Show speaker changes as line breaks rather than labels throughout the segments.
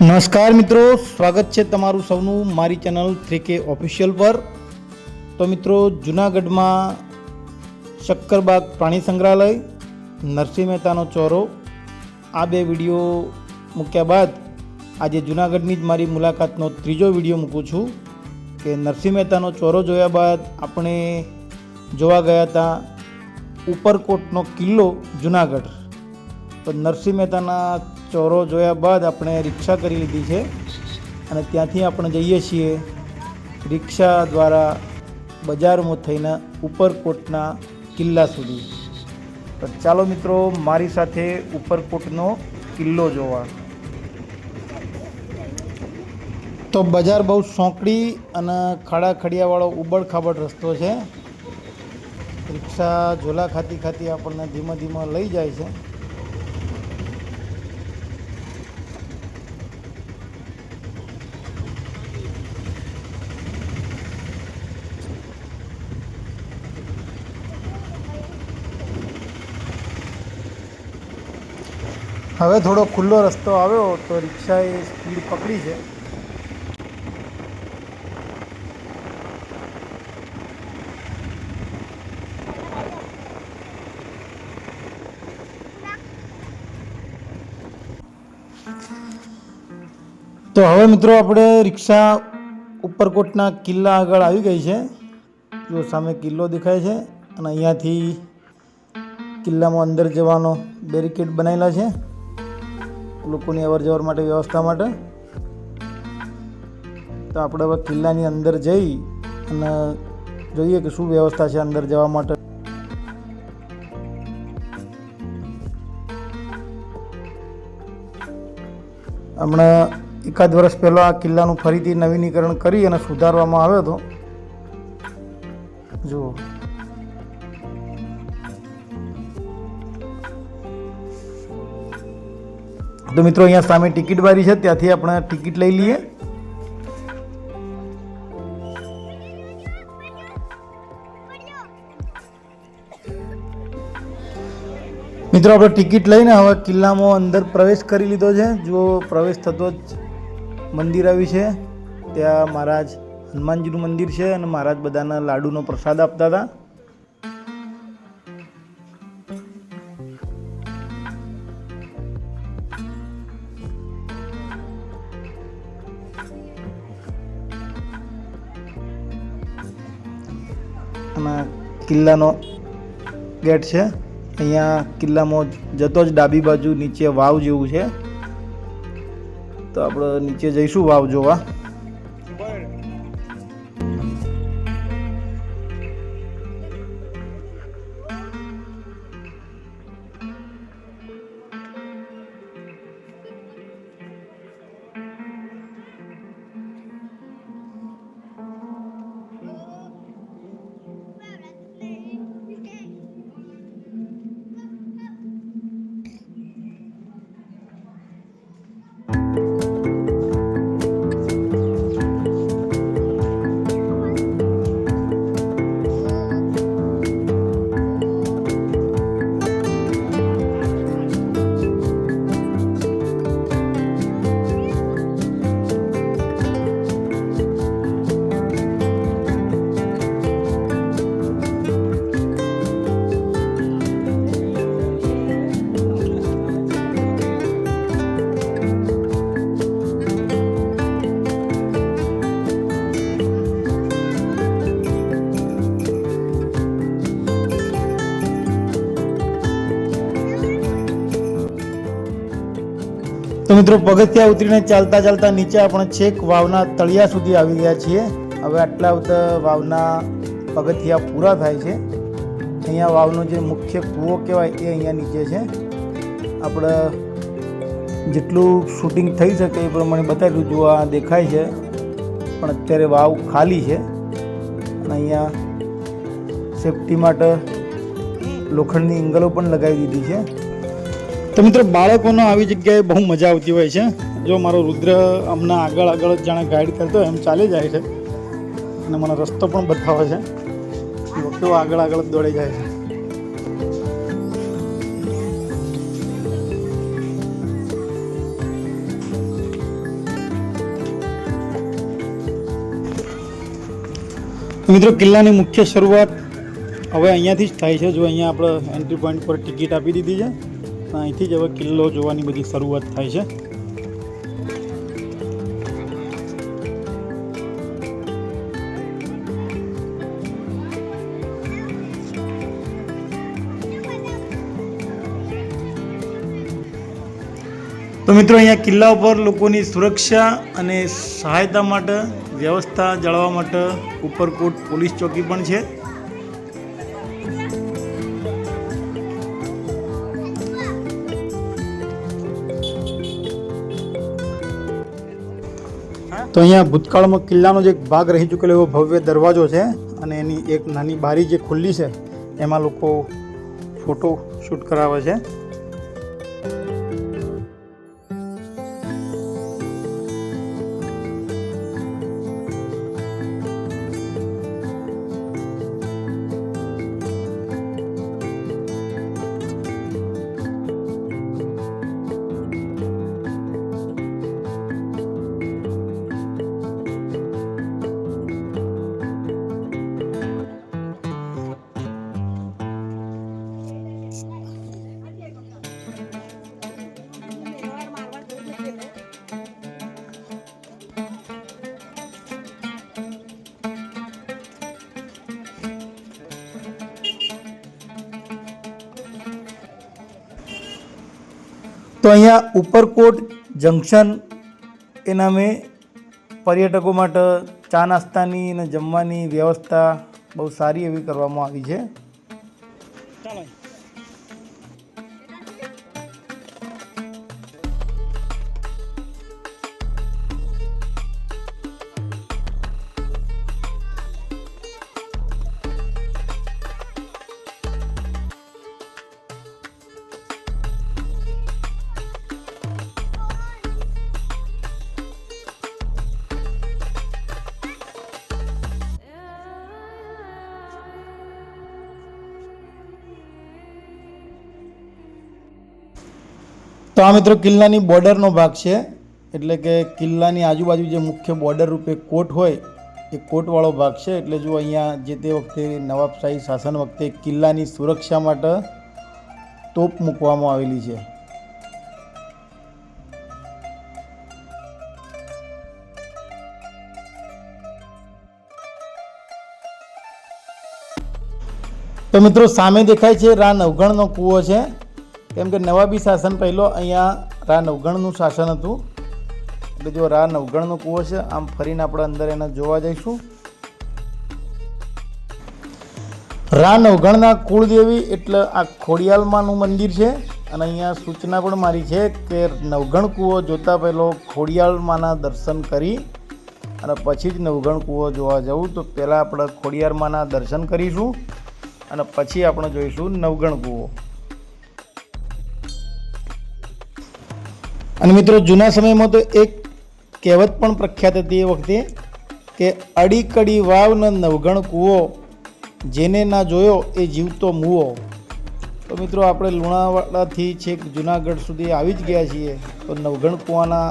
નમસ્કાર મિત્રો, સ્વાગત છે તમારું સૌનું મારી ચેનલ 3K ઓફિશિયલ પર। તો મિત્રો, જૂનાગઢમાં શક્કરબાગ પ્રાણી સંગ્રહાલય, નરસિંહ મહેતાનો ચોરો, આ બે વિડીયો મૂક્યા બાદ આજે જૂનાગઢની જ મારી મુલાકાતનો ત્રીજો વિડીયો મૂકું છું કે નરસિંહ મહેતાનો ચોરો જોયા બાદ આપણે જોવા ગયા હતા ઉપરકોટનો કિલ્લો જૂનાગઢ। તો નરસિંહ મહેતાના ચોરો જોયા બાદ આપણે રિક્ષા કરી લીધી છે અને ત્યાંથી આપણે જઈએ છીએ રિક્ષા દ્વારા બજારમાં થઈને ઉપરકોટના કિલ્લા સુધી। તો ચાલો મિત્રો, મારી સાથે ઉપરકોટનો કિલ્લો જોવા। તો બજાર બહુ સોંકડી અને ખાડા ખડિયાવાળો ઉબડ ખાબડ રસ્તો છે। રિક્ષા ઝોલા ખાતી ખાતી આપણને ધીમે ધીમે લઈ જાય છે। હવે થોડો ખુલ્લો રસ્તો આવ્યો તો રિક્ષાએ સ્પીડ પકડી છે। તો હવે મિત્રો આપણે રિક્ષા ઉપરકોટના કિલ્લા આગળ આવી ગઈ છે। જો સામે કિલ્લો દેખાય છે અને અહીંયાથી કિલ્લામાં અંદર જવાનો બેરિકેડ બનાવેલા છે લોકોની અવર જવર માટે, વ્યવસ્થા માટે। તો આપણે હવે કિલ્લાની અંદર જઈ અને જોઈએ કે શું વ્યવસ્થા છે અંદર જવા માટે। હમણાં એકાદ વર્ષ પહેલાં આ કિલ્લાનું ફરીથી નવીનીકરણ કરી અને સુધારવામાં આવ્યો હતો। જુઓ, તો મિત્રો અહીંયા સામે ટિકિટ બારી છે, ત્યાંથી આપણે ટિકિટ લઈ લઈએ। મિત્રો આપણે ટિકિટ લઈને હવે કિલ્લામાં અંદર પ્રવેશ કરી લીધો છે। જો પ્રવેશ થતો જ મંદિર આવ્યું છે, ત્યાં મહારાજ હનુમાનજીનું મંદિર છે અને મહારાજ બધાના લાડુનો પ્રસાદ આપતા હતા। અને કિલ્લાનો ગેટ છે, અહીંયા કિલ્લામાં જતો જ ડાબી બાજુ નીચે વાવ જેવું છે। તો આપણે નીચે જઈશું વાવ જોવા। તો મિત્રો, પગથિયા ઉતરીને ચાલતા ચાલતા નીચે આપણે છેક વાવના તળિયા સુધી આવી ગયા છીએ। હવે આટલા બધા વાવના પગથિયા પૂરા થાય છે। અહીંયા વાવનો જે મુખ્ય કૂવો કહેવાય એ અહીંયા નીચે છે। આપણે જેટલું શૂટિંગ થઈ શકે એ પ્રમાણે બતાવ્યું, જો આ દેખાય છે, પણ અત્યારે વાવ ખાલી છે અને અહીંયા સેફટી માટે લોખંડની એંગલો પણ લગાવી દીધી છે। તો મિત્રો, બાળકોનો આવી જગ્યાએ બહુ મજા આવતી હોય છે। જો મારો રુદ્ર હમણાં આગળ આગળ જ જાણે ગાઈડ કરતો એમ ચાલી જાય છે અને મને રસ્તો પણ બતાવે છે। કેવો આગળ આગળ જ દોડી જાય છે। મિત્રો કિલ્લાની મુખ્ય શરૂઆત હવે અહીંયાથી જ થાય છે. જો અહીંયા આપણે એન્ટ્રી પોઈન્ટ પર ટિકિટ આપી દીધી છે, અહીંથી જ હવે કિલ્લો જોવાની બધી શરૂઆત થાય છે. તો મિત્રો અહીંયા કિલ્લા ઉપર લોકોની સુરક્ષા અને સહાયતા માટે વ્યવસ્થા જાળવવા માટે ઉપરકોટ પોલીસ ચોકી પણ છે. તો અહીંયા ભૂતકાળમાં કિલ્લાનો જે એક ભાગ રહી ચૂકેલો એવો ભવ્ય દરવાજો છે અને એની એક નાની બારી જે ખુલ્લી છે એમાં લોકો ફોટો શૂટ કરાવે છે. તો અહીંયા ઉપરકોટ જંકશન એ નામે પર્યટકો માટે ચા નાસ્તાની અને જમવાની વ્યવસ્થા બહુ સારી એવી કરવામાં આવી છે. તો આ મિત્રો કિલ્લાની બોર્ડરનો ભાગ છે, એટલે કે કિલ્લાની આજુબાજુ જે મુખ્ય બોર્ડર રૂપે કોટ હોય એ કોટવાળો ભાગ છે. એટલે જો અહીંયા જે તે વખતે નવાબશાહી શાસન વખતે કિલ્લાની સુરક્ષા માટે તોપ મૂકવામાં આવેલી છે. તો મિત્રો સામે દેખાય છે રા નવઘણનો કૂવો છે, કેમ કે નવાબી શાસન પહેલો અહીંયા રા નવઘણનું શાસન હતું. એટલે જો રા નવઘણનો કૂવો છે, આમ ફરીને આપણે અંદર એને જોવા જઈશું. રા નવઘણના કુળદેવી એટલે આ ખોડિયાલમાનું મંદિર છે અને અહીંયા સૂચના પણ મારી છે કે નવઘણ કૂવો જોતા પહેલો ખોડિયાલમાના દર્શન કરી અને પછી જ નવઘણ કૂવો જોવા જવું. તો પહેલાં આપણે ખોડિયાલમાના દર્શન કરીશું અને પછી આપણે જોઈશું નવઘણ કૂવો. અને મિત્રો જૂના સમયમાં તો એક કહેવત પણ પ્રખ્યાત હતી એ વખતે કે અડી કડી વાવ ને નવઘણ કૂવો, જેને ના જોયો એ જીવતો મૂવો. તો મિત્રો આપણે લુણાવાડાથી છેક જુનાગઢ સુધી આવી જ ગયા છીએ, તો નવઘણ કૂવાના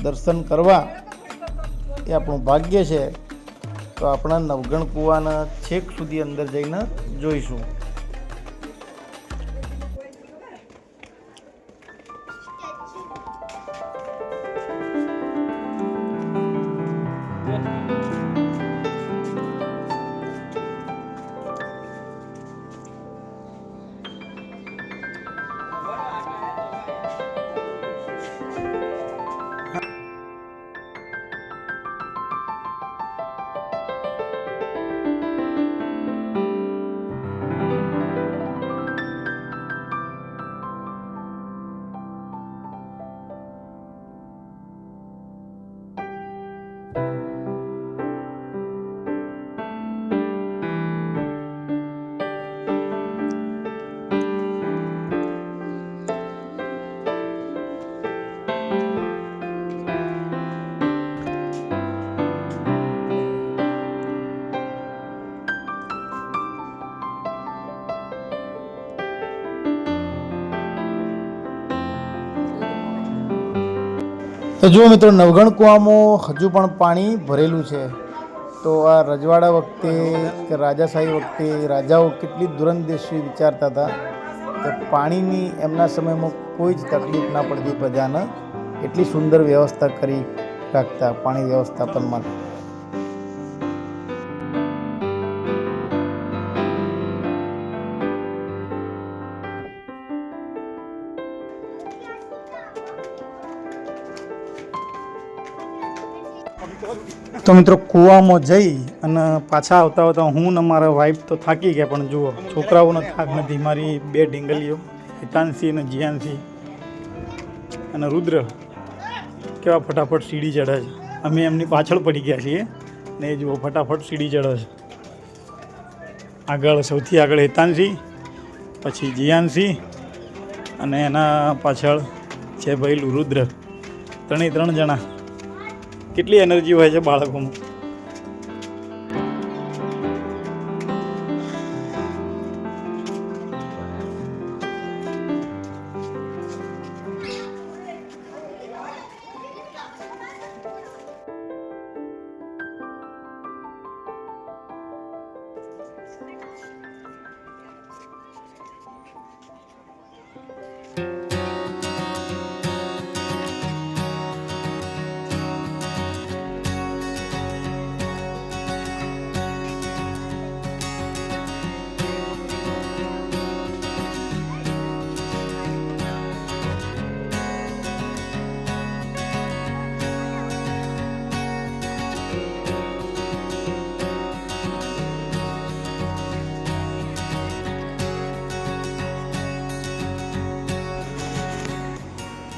દર્શન કરવા એ આપણું ભાગ્ય છે. તો આપણા નવઘણ કૂવાના છેક સુધી અંદર જઈને જોઈશું. તો જુઓ મિત્રો, નવઘણ કૂવામાં હજુ પણ પાણી ભરેલું છે. તો આ રજવાડા વખતે કે રાજાશાહી વખતે રાજાઓ કેટલી દૂરંદેશી વિચારતા હતા કે પાણીની એમના સમયમાં કોઈ જ તકલીફ ના પડતી પ્રજાને, એટલી સુંદર વ્યવસ્થા કરી રાખતા પાણી વ્યવસ્થાપન માટે. તો મિત્રો કૂવામાં જઈ અને પાછા આવતા આવતા હું ને મારા વાઈફ તો થાકી ગયા, પણ જુઓ છોકરાઓનો થાક નથી. મારી બે ઢીંગલીઓ હિતાંશી અને જીયાંશી અને રુદ્ર કેવા ફટાફટ સીડી ચડે છે. અમે એમની પાછળ પડી ગયા છીએ ને એ જુઓ ફટાફટ સીડી ચડે છે. આગળ સૌથી આગળ હિતાંશી, પછી જીયાંશી અને એના પાછળ છે ભાઈ રુદ્ર. ત્રણ જણા. કેટલી એનર્જી હોય છે બાળકોમાં.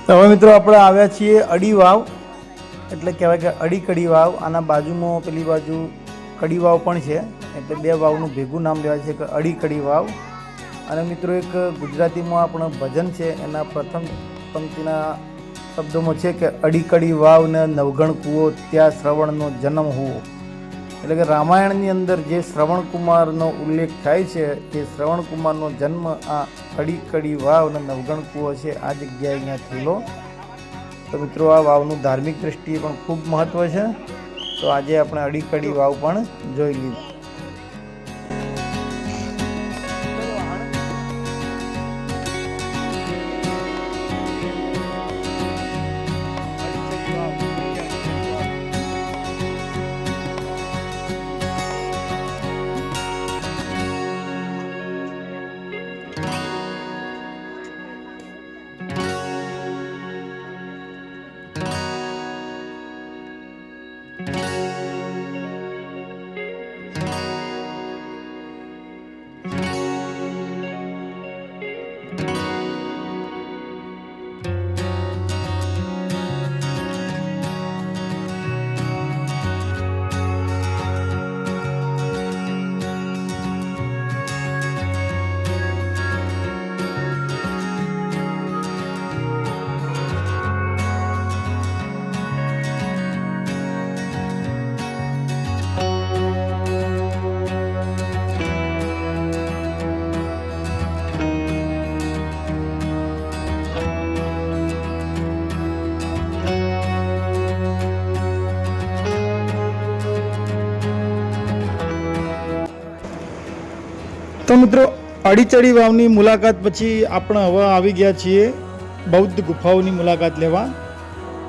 તો હવે મિત્રો આપણે આવ્યા છીએ અડી વાવ, એટલે કહેવાય કે અડી કડી વાવ. આના બાજુમાં પેલી બાજુ કડી વાવ પણ છે, એટલે બે વાવનું ભેગું નામ લેવાય છે કે અડી કડી વાવ. અને મિત્રો એક ગુજરાતીમાં આપણું ભજન છે, એના પ્રથમ પંક્તિના શબ્દોમાં છે કે અડી કડી વાવ ને નવગણ કૂવો, ત્યાં શ્રવણનો જન્મ હોવો. એટલે કે રામાયણની અંદર જે શ્રવણકુમારનો ઉલ્લેખ થાય છે, એ શ્રવણકુમારનો જન્મ આ અડી કડી વાવ અને નવગણ કૂવો છે, આ જગ્યાએ અહીંયા થયેલો. તો મિત્રો આ વાવનું ધાર્મિક દ્રષ્ટિએ પણ ખૂબ મહત્ત્વ છે. તો આજે આપણે અડી કડી વાવ પણ જોઈ લીધી. તો મિત્રો અડીચડી વાવની મુલાકાત પછી આપણે હવે આવી ગયા છીએ બૌદ્ધ ગુફાઓની મુલાકાત લેવા.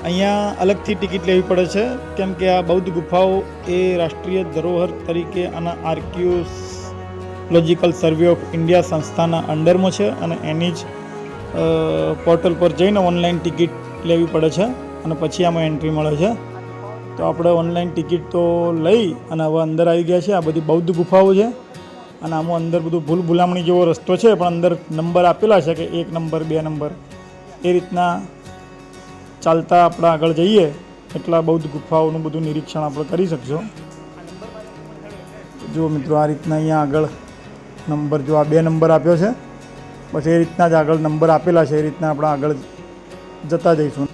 અહીંયા અલગથી ટિકિટ લેવી પડે છે, કેમ કે આ બૌદ્ધ ગુફાઓ એ રાષ્ટ્રીય ધરોહર તરીકે અને આર્કિયોલોજિકલ સર્વે ઓફ ઇન્ડિયા સંસ્થાના અંડરમાં છે, અને એની જ પોર્ટલ પર જઈને ઓનલાઈન ટિકિટ લેવી પડે છે અને પછી આમાં એન્ટ્રી મળે છે. તો આપણે ઓનલાઈન ટિકિટ તો લઈ અને હવે અંદર આવી ગયા છે. આ બધી બૌદ્ધ ગુફાઓ છે અને આમાં અંદર બધું ભૂલ ભૂલામણી જેવો રસ્તો છે, પણ અંદર નંબર આપેલા છે કે 1 નંબર 2 નંબર એ રીતના ચાલતા આપણે આગળ જઈએ એટલા બૌદ્ધ ગુફાઓનું બધું નિરીક્ષણ આપણે કરી શકશો. જુઓ મિત્રો, આ રીતના અહીંયા આગળ નંબર, જો આ 2 નંબર આપ્યો છે, બસ એ રીતના જ આગળ નંબર આપેલા છે, એ રીતના આપણે આગળ જતા જઈશું.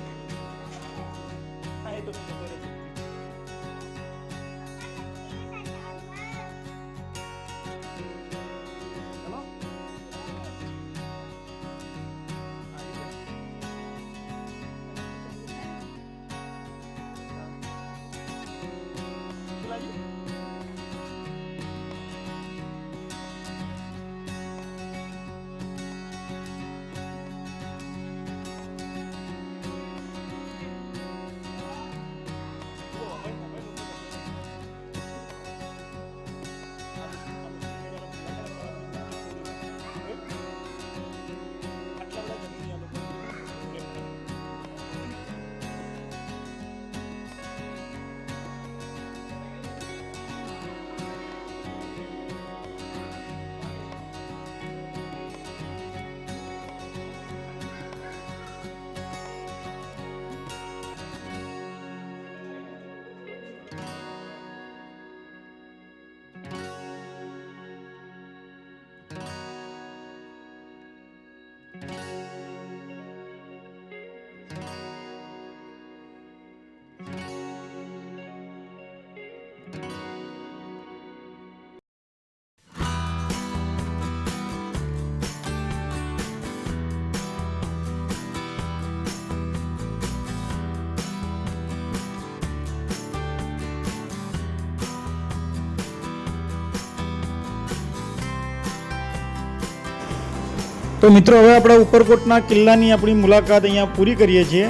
તો મિત્રો હવે આપણે ઉપરકોટના કિલ્લાની આપણી મુલાકાત અહીંયા પૂરી કરીએ છીએ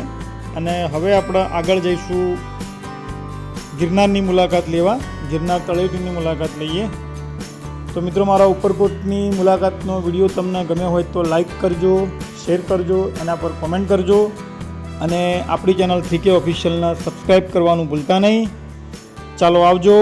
અને હવે આપણે આગળ જઈશું ગિરનારની મુલાકાત લેવા. ગિરનાર તળેટીની મુલાકાત લઈએ. તો મિત્રો મારા ઉપરકોટની મુલાકાતનો વિડીયો તમને ગમ્યો હોય તો લાઈક કરજો, શેર કરજો, એના પર કોમેન્ટ કરજો અને આપણી ચેનલ 3K ઓફિશિયલને સબસ્ક્રાઈબ કરવાનું ભૂલતા નહીં. ચાલો આવજો.